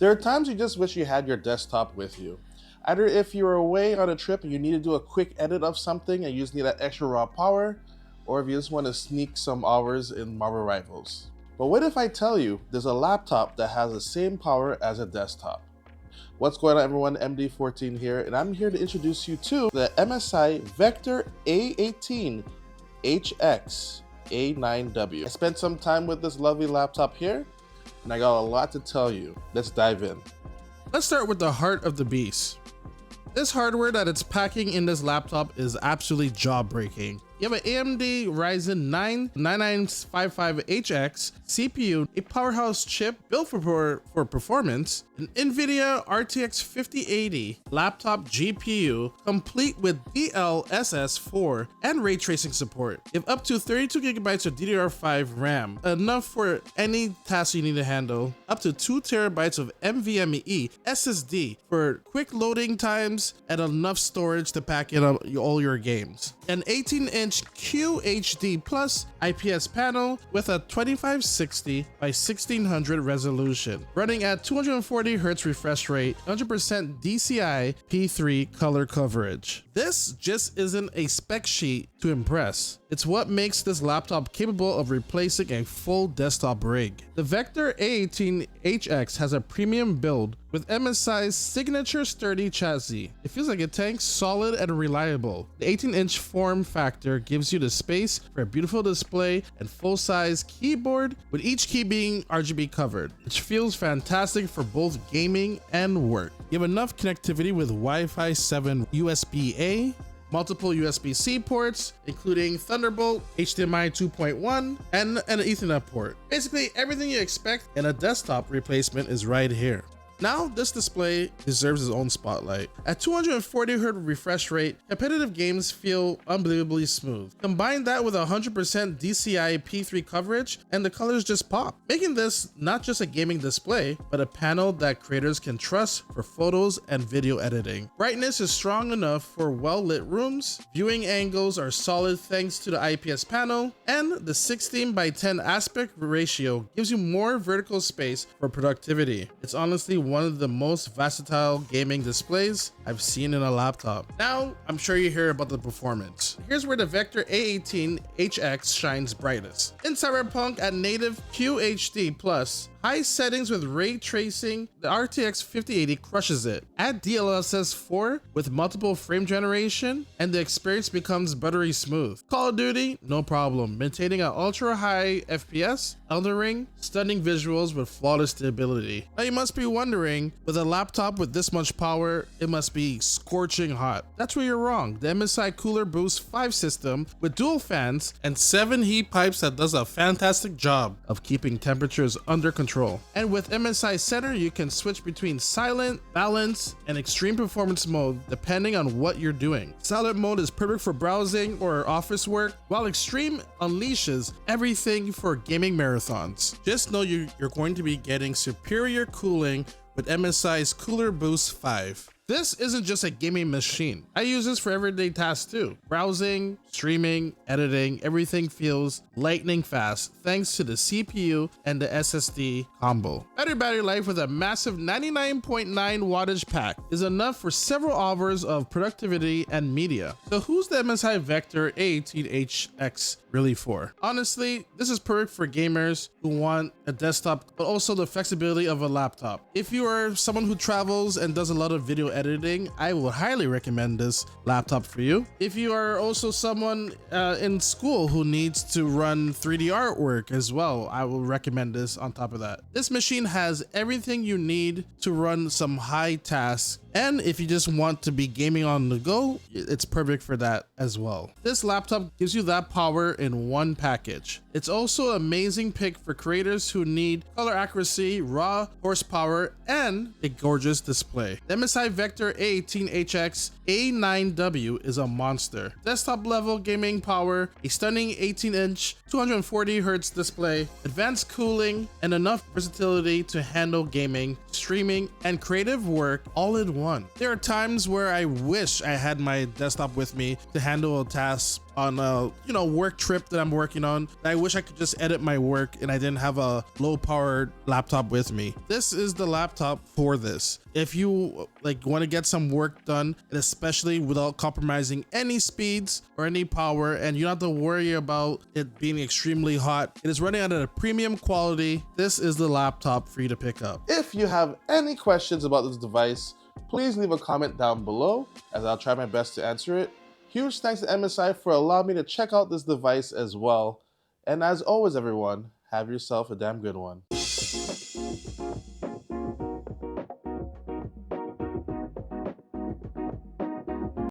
There are times you just wish you had your desktop with you. Either if you're away on a trip and you need to do a quick edit of something and you just need that extra raw power, or if you just want to sneak some hours in Marvel Rivals. But what if I tell you there's a laptop that has the same power as a desktop? What's going on, everyone? MD14 here, and I'm here to introduce you to the MSI Vector A18 HX A9W. I spent some time with this lovely laptop here, and I got a lot to tell you. Let's dive in. Let's start with the heart of the beast. This hardware that it's packing in this laptop is absolutely jaw-breaking. You have an AMD Ryzen 9 9955HX CPU, a powerhouse chip built for performance, an NVIDIA RTX 5080 laptop GPU, complete with DLSS4 and ray tracing support. You have up to 32GB of DDR5 RAM, enough for any task you need to handle, up to 2TB of NVMe SSD for quick loading times and enough storage to pack in all your games. An 18-inch QHD Plus IPS panel with a 2560 by 1600 resolution, running at 240Hz refresh rate, 100% DCI P3 color coverage. This just isn't a spec sheet to impress. It's what makes this laptop capable of replacing a full desktop rig. The Vector A18 HX has a premium build with MSI's signature sturdy chassis. It feels like a tank, solid and reliable. The 18-inch form factor gives you the space for a beautiful display and full-size keyboard, with each key being RGB covered, which feels fantastic for both gaming and work. You have enough connectivity with Wi-Fi 7 USB-A, multiple USB-C ports, including Thunderbolt, HDMI 2.1, and an Ethernet port. Basically, everything you expect in a desktop replacement is right here. Now, this display deserves its own spotlight. At 240Hz refresh rate, competitive games feel unbelievably smooth. Combine that with 100% DCI P3 coverage, and the colors just pop, making this not just a gaming display, but a panel that creators can trust for photos and video editing. Brightness is strong enough for well-lit rooms, viewing angles are solid thanks to the IPS panel, and the 16:10 aspect ratio gives you more vertical space for productivity. It's honestly one of the most versatile gaming displays I've seen in a laptop. Now, I'm sure you hear about the performance. Here's where the Vector A18 HX shines brightest. In Cyberpunk at native QHD Plus, high settings with ray tracing, the RTX 5080 crushes it. Add DLSS 4 with multiple frame generation, and the experience becomes buttery smooth. Call of Duty, no problem. Maintaining an ultra high FPS, Elden Ring, stunning visuals with flawless stability. Now you must be wondering, with a laptop with this much power, it must be scorching hot. That's where you're wrong. The MSI Cooler Boost 5 system with dual fans and 7 heat pipes that does a fantastic job of keeping temperatures under control. And with MSI Center, you can switch between silent, balance, and extreme performance mode depending on what you're doing. Silent mode is perfect for browsing or office work, while extreme unleashes everything for gaming marathons. Just know you're going to be getting superior cooling with MSI's Cooler Boost 5. This isn't just a gaming machine. I use this for everyday tasks too. Browsing, streaming, editing, everything feels lightning fast thanks to the CPU and the SSD combo. Better battery life with a massive 99.9 wattage pack is enough for several hours of productivity and media. So who's the MSI Vector A18HX really for? Honestly, this is perfect for gamers who want a desktop but also the flexibility of a laptop. If you are someone who travels and does a lot of video editing, I would highly recommend this laptop for you. If you are also someone in school who needs to run 3D artwork as well, I will recommend this on top of that. This machine has everything you need to run some high tasks, and if you just want to be gaming on the go, it's perfect for that as well. This laptop gives you that power in one package. It's also an amazing pick for creators who need color accuracy, raw horsepower, and a gorgeous display. The MSI Vector A18HX A9W is a monster. Desktop level gaming power, a stunning 18-inch 240Hz display, advanced cooling, and enough versatility to handle gaming, streaming, and creative work all in one. There are times where I wish I had my desktop with me to handle tasks on a work trip that I'm working on. I wish I could just edit my work and I didn't have a low powered laptop with me. This is the laptop for this. If you want to get some work done, and especially without compromising any speeds or any power, and you don't have to worry about it being extremely hot, it is running at a premium quality. This is the laptop for you to pick up. If you have any questions about this device, please leave a comment down below as I'll try my best to answer it. Huge thanks to MSI for allowing me to check out this device as well. And as always, everyone, have yourself a damn good one.